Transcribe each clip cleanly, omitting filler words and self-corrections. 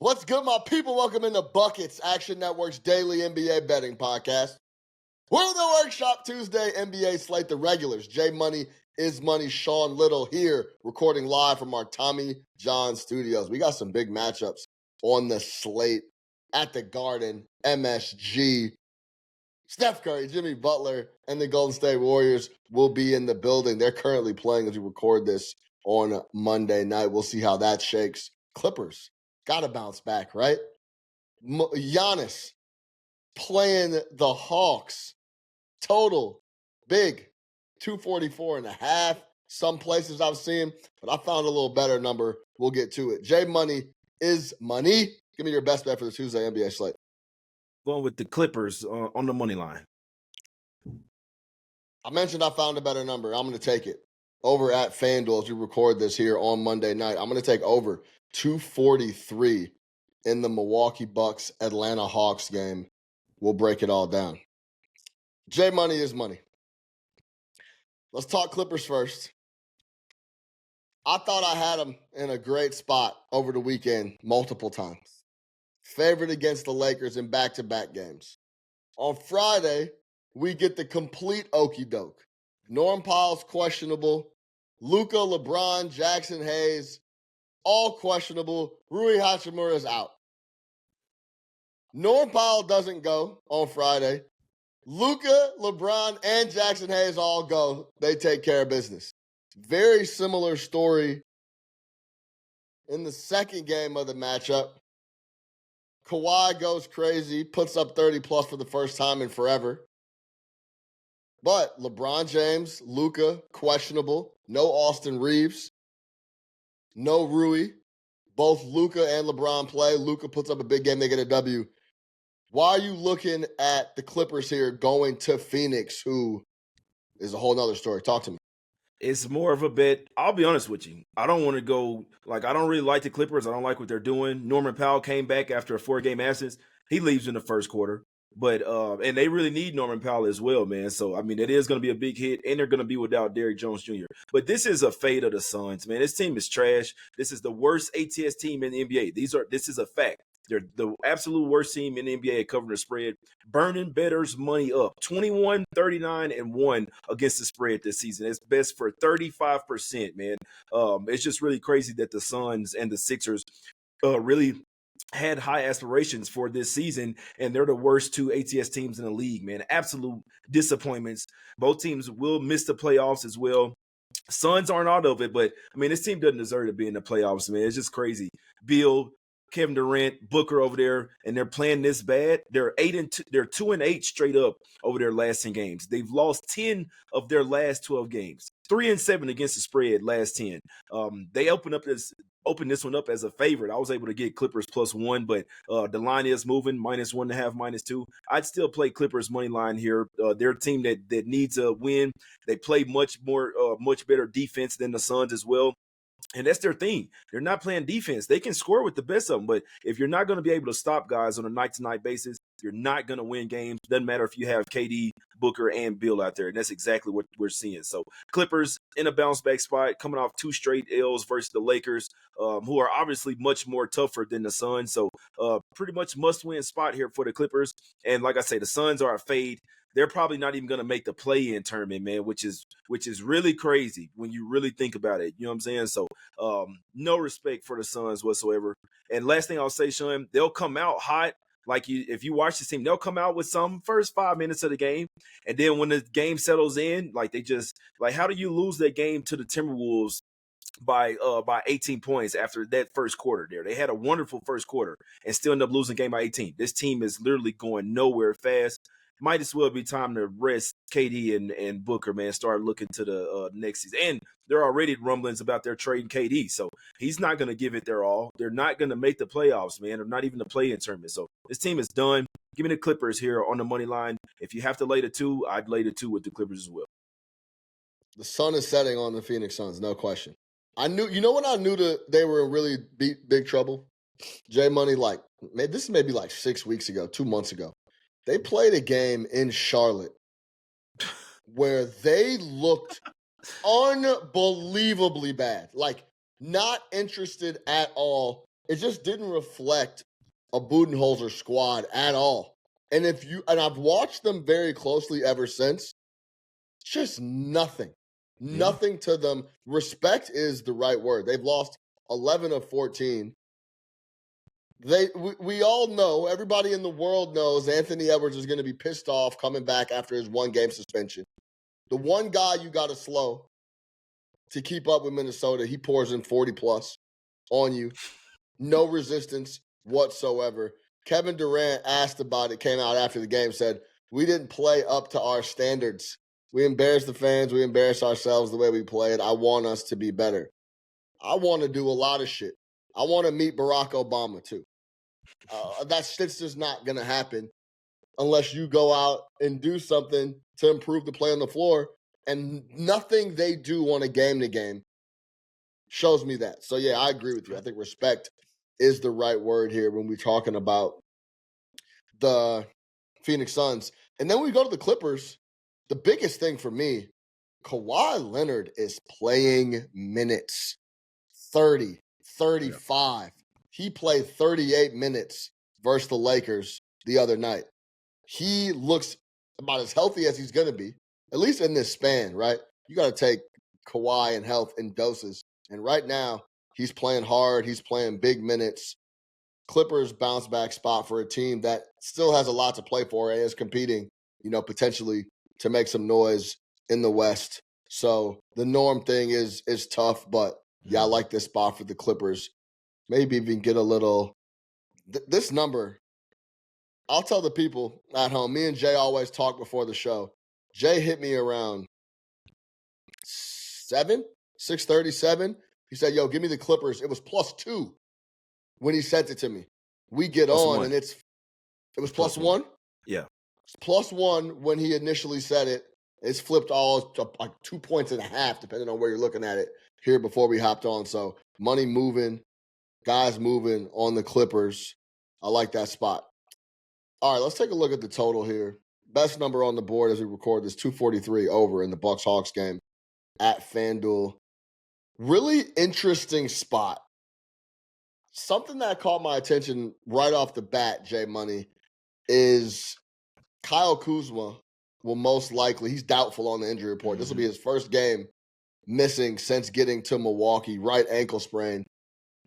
What's good, my people? Welcome into Buckets, Action Network's daily NBA betting podcast. We're the Workshop Tuesday NBA slate. The regulars, J Money, Is Money, Sean Little here, recording live from our Tommy John studios. We got some big matchups on the slate at the Garden, MSG. Steph Curry, Jimmy Butler, and the Golden State Warriors will be in the building. They're currently playing as we record this on Monday night. We'll see how that shakes. Clippers. Got to bounce back, right? Giannis playing the Hawks. Total big 244.5. Some places I've seen, but I found a little better number. We'll get to it. J Money is money. Give me your best bet for the Tuesday NBA slate. Going with the Clippers on the money line. I mentioned I found a better number. I'm going to take it. Over at FanDuel, as we record this here on Monday night, I'm going to take over 243 in the Milwaukee Bucks Atlanta Hawks game. We'll break it all down. J Money is money. Let's talk Clippers first. I thought I had them in a great spot over the weekend multiple times. Favored against the Lakers in back-to-back games. On Friday, we get the complete okie doke. Norm Powell's questionable. Luka, LeBron, Jackson Hayes, all questionable. Rui Hachimura is out. Norm Powell doesn't go on Friday. Luka, LeBron, and Jackson Hayes all go. They take care of business. Very similar story in the second game of the matchup. Kawhi goes crazy, puts up 30-plus for the first time in forever. But LeBron James, Luka, questionable. No Austin Reeves. No Rui. Both Luka and LeBron play. Luka puts up a big game. They get a W. Why are you looking at the Clippers here going to Phoenix, who is a whole nother story? Talk to me. It's more of a bet. I'll be honest with you. I don't want to go, I don't really like the Clippers. I don't like what they're doing. Norman Powell came back after a 4-game absence. He leaves in the first quarter. But and they really need Norman Powell as well, man. So, I mean, it is going to be a big hit, and they're going to be without Derrick Jones Jr. But this is a fade of the Suns, man. This team is trash. This is the worst ATS team in the NBA. This is a fact. They're the absolute worst team in the NBA at covering the spread. Burning bettors money up. 21, 39, and 1 against the spread this season. It's best for 35%, man. It's just really crazy that the Suns and the Sixers really had high aspirations for this season, and they're the worst two ATS teams in the league, man. Absolute disappointments. Both teams will miss the playoffs as well. Suns aren't out of it, but, I mean, this team doesn't deserve to be in the playoffs, man. It's just crazy. Beal, Kevin Durant, Booker over there, and they're playing this bad. They're 2-2. They're 2-8 straight up over their last 10 games. They've lost 10 of their last 12 games. 3-7 against the spread last 10. They opened this one up as a favorite. I was able to get Clippers +1, but the line is moving -1.5, -2. I'd still play Clippers money line here. They're a team that needs a win. They play much better defense than the Suns as well. And that's their thing. They're not playing defense. They can score with the best of them, but if you're not going to be able to stop guys on a night-to-night basis, you're not going to win games. Doesn't matter if you have KD, Booker, and Bill out there, and that's exactly what we're seeing. So Clippers in a bounce-back spot, coming off 2 straight L's versus the Lakers, who are obviously much more tougher than the Suns. So pretty much must-win spot here for the Clippers. And like I say, the Suns are a fade. They're probably not even going to make the play-in tournament, man, which is really crazy when you really think about it. You know what I'm saying? So no respect for the Suns whatsoever. And last thing I'll say, Sean, they'll come out hot. If you watch this team, they'll come out with some first 5 minutes of the game. And then when the game settles in, how do you lose that game to the Timberwolves by 18 points after that first quarter there? They had a wonderful first quarter and still end up losing the game by 18. This team is literally going nowhere fast. Might as well be time to rest KD and Booker, man. Start looking to the next season. And there are already rumblings about their trading KD, so he's not going to give it their all. They're not going to make the playoffs, man, or not even the play-in tournament. So this team is done. Give me the Clippers here on the money line. If you have to lay the 2, I'd lay the 2 with the Clippers as well. The sun is setting on the Phoenix Suns, no question. When I knew that they were in really big trouble? J Money, this is maybe 6 weeks ago, 2 months ago. They played a game in Charlotte where they looked unbelievably bad. Not interested at all It just didn't reflect a Budenholzer squad at all. And I've watched them very closely ever since. Just nothing. Nothing to them. Respect is the right word. They've lost 11 of 14. We all know, everybody in the world knows Anthony Edwards is going to be pissed off coming back after his 1-game suspension. The one guy you got to slow to keep up with Minnesota, he pours in 40+ on you. No resistance whatsoever. Kevin Durant asked about it, came out after the game, said, we didn't play up to our standards. We embarrassed the fans. We embarrassed ourselves the way we played. I want us to be better. I want to do a lot of shit. I want to meet Barack Obama, too. That's just not going to happen unless you go out and do something to improve the play on the floor. And nothing they do on a game-to-game shows me that. So, yeah, I agree with you. I think respect is the right word here when we're talking about the Phoenix Suns. And then we go to the Clippers. The biggest thing for me, Kawhi Leonard is playing minutes. 30, 35. Yeah. He played 38 minutes versus the Lakers the other night. He looks about as healthy as he's going to be, at least in this span, right? You got to take Kawhi and health in doses. And right now, he's playing hard. He's playing big minutes. Clippers bounce back spot for a team that still has a lot to play for and is competing, potentially to make some noise in the West. So the Norm thing is tough, but yeah, I like this spot for the Clippers. Maybe even get a little this number. I'll tell the people at home. Me and Jay always talk before the show. Jay hit me around 6:37. He said, yo, give me the Clippers. It was +2 when he sent it to me. We get +1. And it was +1? Yeah. It's +1 when he initially said it. It's flipped all to like 2.5 points, depending on where you're looking at it here before we hopped on. So money moving, guys moving on the Clippers. I like that spot. All right, let's take a look at the total here. Best number on the board as we record this, 243 over in the Bucks-Hawks game at FanDuel. Really interesting spot. Something that caught my attention right off the bat, J Money, is Kyle Kuzma will most likely, he's doubtful on the injury report. This will be his first game missing since getting to Milwaukee, right ankle sprain.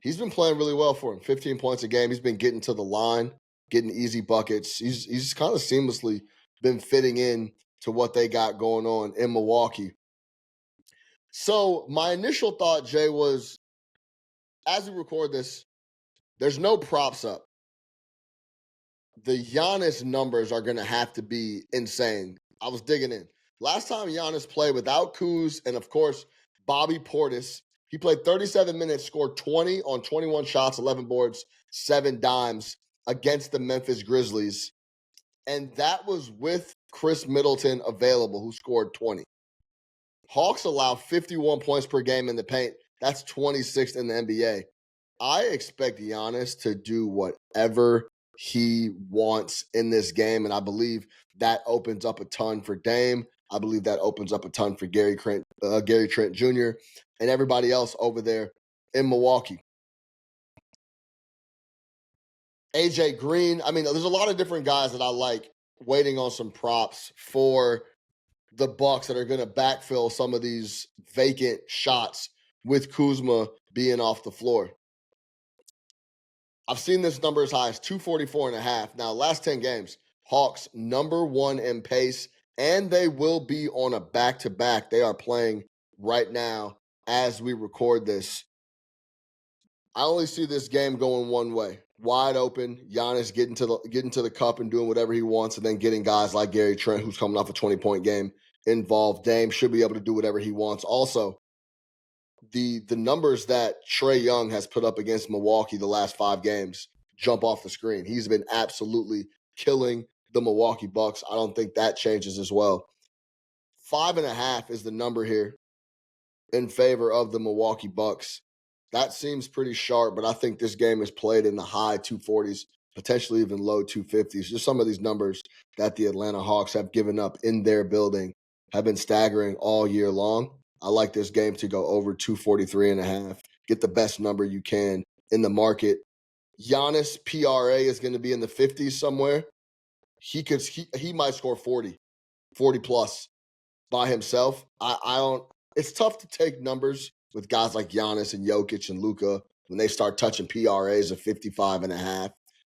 He's been playing really well for him, 15 points a game. He's been getting to the line, getting easy buckets. He's kind of seamlessly been fitting in to what they got going on in Milwaukee. So my initial thought, Jay, was as we record this, there's no props up. The Giannis numbers are going to have to be insane. I was digging in. Last time Giannis played without Kuz and, of course, Bobby Portis, he played 37 minutes, scored 20 on 21 shots, 11 boards, 7 dimes against the Memphis Grizzlies. And that was with Chris Middleton available, who scored 20. Hawks allow 51 points per game in the paint. That's 26th in the NBA. I expect Giannis to do whatever he wants in this game, and I believe that opens up a ton for Dame. I believe that opens up a ton for Gary Trent Jr. and everybody else over there in Milwaukee. AJ Green. I mean, there's a lot of different guys that I like waiting on some props for the Bucks that are going to backfill some of these vacant shots with Kuzma being off the floor. I've seen this number as high as 244.5. Now, last 10 games, Hawks #1 in pace, and they will be on a back-to-back. They are playing right now as we record this. I only see this game going one way. Wide open, Giannis getting to the cup and doing whatever he wants, and then getting guys like Gary Trent, who's coming off a 20-point game, involved. Dame should be able to do whatever he wants. Also, the numbers that Trae Young has put up against Milwaukee the last 5 games jump off the screen. He's been absolutely killing the Milwaukee Bucks. I don't think that changes as well. 5.5 is the number here in favor of the Milwaukee Bucks. That seems pretty sharp, but I think this game is played in the high 240s, potentially even low 250s. Just some of these numbers that the Atlanta Hawks have given up in their building have been staggering all year long. I like this game to go over 243.5. Get the best number you can in the market. Giannis PRA is going to be in the 50s somewhere. He might score 40 plus by himself. I don't. It's tough to take numbers with guys like Giannis and Jokic and Luka when they start touching PRAs of 55.5.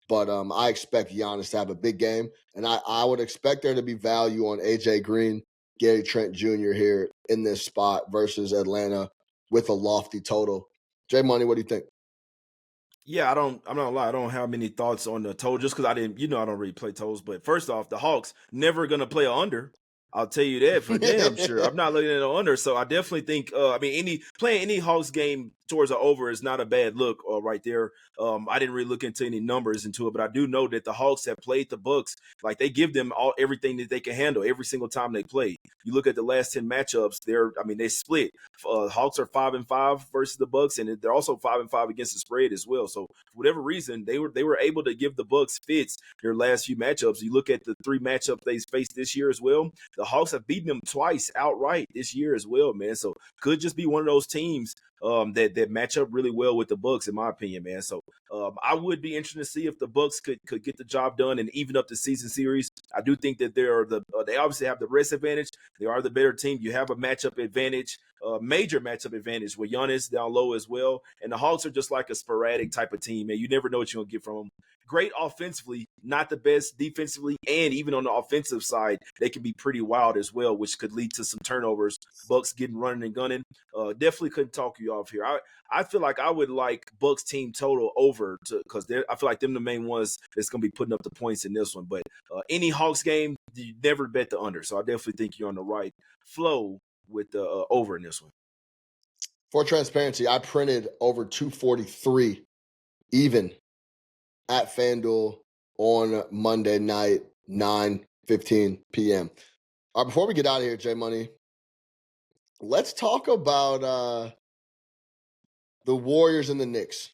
But I expect Giannis to have a big game, and I would expect there to be value on AJ Green, Gary Trent Jr. here in this spot versus Atlanta with a lofty total. J Money, what do you think? Yeah, I'm not gonna lie, I don't have many thoughts on the total just because I didn't, I don't really play totals. But first off, the Hawks never gonna play an under. I'll tell you that for damn sure. I'm not looking at an under, so I definitely think. Playing any Hawks game towards an over is not a bad look right there. I didn't really look into any numbers into it, but I do know that the Hawks have played the Bucks like they give them everything that they can handle every single time they play. You look at the last 10 matchups; they split. Hawks are 5-5 versus the Bucks, and they're also 5-5 against the spread as well. So for whatever reason, they were able to give the Bucks fits their last few matchups. You look at the 3 matchups they faced this year as well. The Hawks have beaten them twice outright this year as well, man. So could just be one of those teams that match up really well with the Bucks, in my opinion, man. So I would be interested to see if the Bucks could get the job done and even up the season series. I do think that they obviously have the rest advantage. They are the better team. You have a matchup advantage, major matchup advantage with Giannis down low as well. And the Hawks are just like a sporadic type of team, man. You never know what you're gonna get from them. Great offensively, not the best defensively, and even on the offensive side, they can be pretty wild as well, which could lead to some turnovers. Bucks getting running and gunning. Definitely couldn't talk you off here. I feel like I would like Bucks team total over because I feel like them the main ones that's going to be putting up the points in this one. But any Hawks game, you never bet the under. So I definitely think you're on the right flow with the over in this one. For transparency, I printed over 243 even at FanDuel on Monday night, 9:15 p.m. Before we get out of here, J Money, let's talk about the Warriors and the Knicks.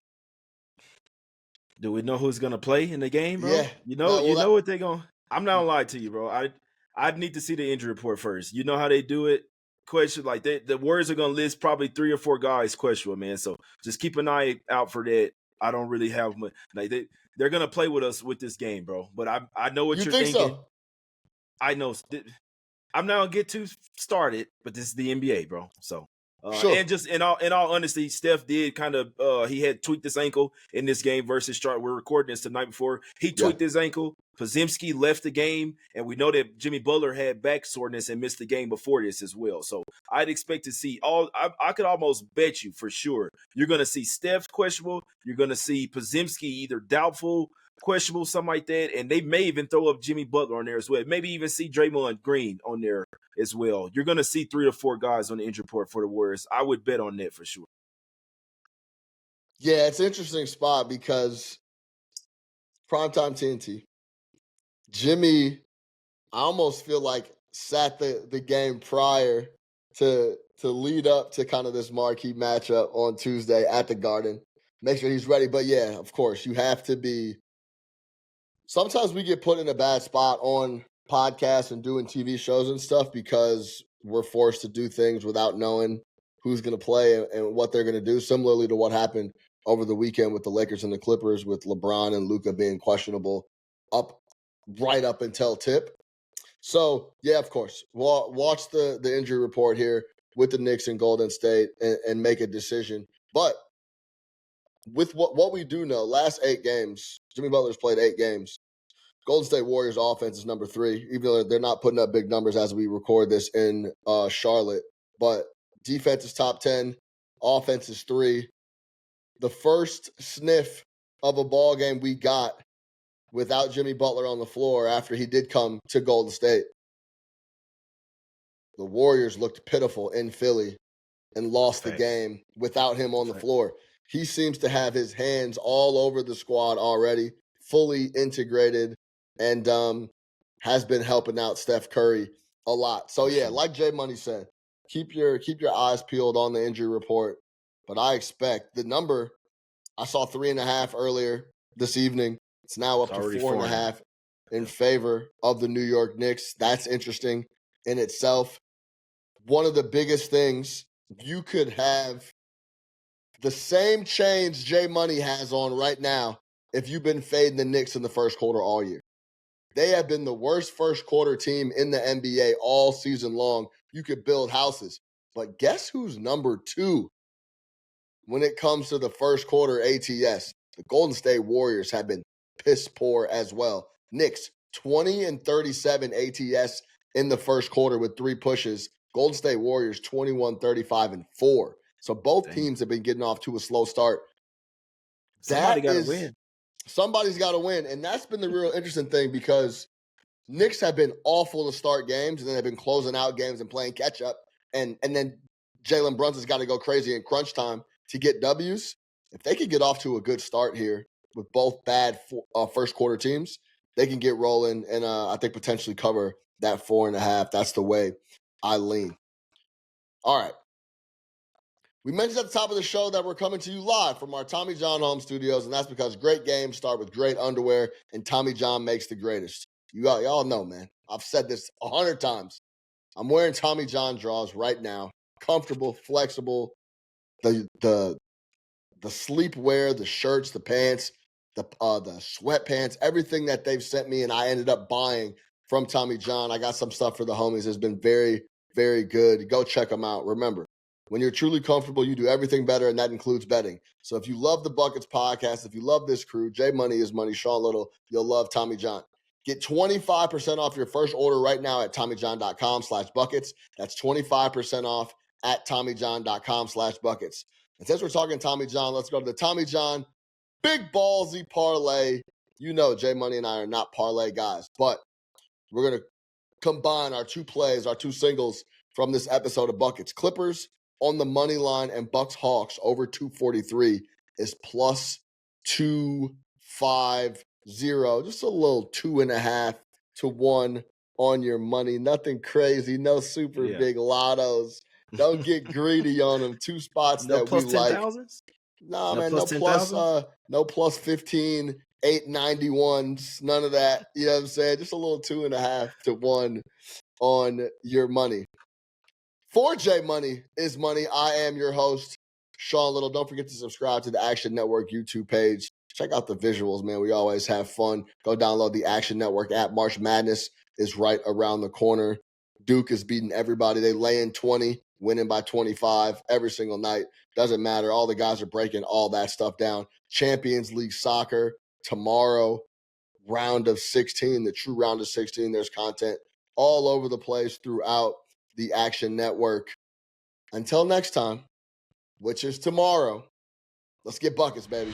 Do we know who's gonna play in the game, bro? Yeah. You know what they're gonna. I'm not gonna lie to you, bro. I'd need to see the injury report first. You know how they do it. Question like the Warriors are gonna list probably 3 or 4 guys questionable, man. So just keep an eye out for that. I don't really have much. Like they're gonna play with us with this game, bro. But I know what you're think thinking. So? I know. I'm not gonna get too started, but this is the NBA, bro. So. Sure. And just in all honesty, Steph did kind of he had tweaked his ankle in this game versus Charlotte. We're recording this the night before. He tweaked his ankle. Podziemski left the game, and we know that Jimmy Butler had back soreness and missed the game before this as well. So I'd expect to see I could almost bet you for sure you're going to see Steph questionable. You're going to see Podziemski either doubtful, questionable, something like that, and they may even throw up Jimmy Butler on there as well. Maybe even see Draymond Green on there as well. You're going to see 3 to 4 guys on the injury report for the Warriors. I would bet on that for sure. Yeah, it's an interesting spot because primetime TNT, Jimmy, I almost feel like sat the game prior to lead up to kind of this marquee matchup on Tuesday at the Garden. Make sure he's ready. But yeah, of course, you have to be. Sometimes we get put in a bad spot on podcasts and doing TV shows and stuff because we're forced to do things without knowing who's going to play and what they're going to do. Similarly to what happened over the weekend with the Lakers and the Clippers, with LeBron and Luka being questionable right up until tip. So yeah, of course, watch the injury report here with the Knicks and Golden State and make a decision. But with what we do know, last 8 games, Jimmy Butler's played 8 games. Golden State Warriors offense is number 3, even though they're not putting up big numbers as we record this in Charlotte. But defense is top 10, offense is 3. The first sniff of a ball game we got without Jimmy Butler on the floor after he did come to Golden State, the Warriors looked pitiful in Philly and lost the game without him on the floor. He seems to have his hands all over the squad already, fully integrated, and has been helping out Steph Curry a lot. So yeah, like Jay Money said, keep your eyes peeled on the injury report. But I expect the number, I saw 3.5 earlier this evening. It's now up to 4.5 in favor of the New York Knicks. That's interesting in itself. One of the biggest things, you could have the same chains Jay Money has on right now if you've been fading the Knicks in the first quarter all year. They have been the worst first quarter team in the NBA all season long. You could build houses. But guess who's number 2 when it comes to the first quarter ATS? The Golden State Warriors have been piss poor as well. Knicks, 20-37 ATS in the first quarter with 3 pushes. Golden State Warriors, 21-35-4. So both teams have been getting off to a slow start. Somebody got to win. Somebody's got to win. And that's been the real interesting thing, because Knicks have been awful to start games, and then they've been closing out games and playing catch up. And then Jalen Brunson's got to go crazy in crunch time to get W's. If they could get off to a good start here with both bad first quarter teams, they can get rolling and I think potentially cover that 4.5. That's the way I lean. All right. We mentioned at the top of the show that we're coming to you live from our Tommy John home studios, and that's because great games start with great underwear, and Tommy John makes the greatest. Y'all know, man. I've said this 100 times. I'm wearing Tommy John draws right now. Comfortable, flexible. The sleepwear, the shirts, the pants, the sweatpants, everything that they've sent me and I ended up buying from Tommy John. I got some stuff for the homies. It's been very, very good. Go check them out. Remember, when you're truly comfortable, you do everything better, and that includes betting. So if you love the Buckets podcast, if you love this crew, J Money is Money, Sean Little, you'll love Tommy John. Get 25% off your first order right now at TommyJohn.com/buckets. That's 25% off at TommyJohn.com/buckets. And since we're talking Tommy John, let's go to the Tommy John Big Ballsy Parlay. You know, J Money and I are not parlay guys, but we're going to combine our 2 plays, our 2 singles from this episode of Buckets. Clippers on the money line and Bucks Hawks over 243 is plus 250. Just a little 2.5 to 1 on your money. Nothing crazy. No super big lottos. Don't get greedy on them. 2 spots no that plus we like. 10,000s? No, man. No plus 15, 891s. None of that. You know what I'm saying? Just a little 2.5 to 1 on your money. For J Money is Money, I am your host, Sean Little. Don't forget to subscribe to the Action Network YouTube page. Check out the visuals, man. We always have fun. Go download the Action Network app. March Madness is right around the corner. Duke is beating everybody. They lay in 20, winning by 25 every single night. Doesn't matter. All the guys are breaking all that stuff down. Champions League soccer tomorrow, round of 16, the true round of 16. There's content all over the place throughout the Action Network. Until next time, which is tomorrow, let's get buckets, baby.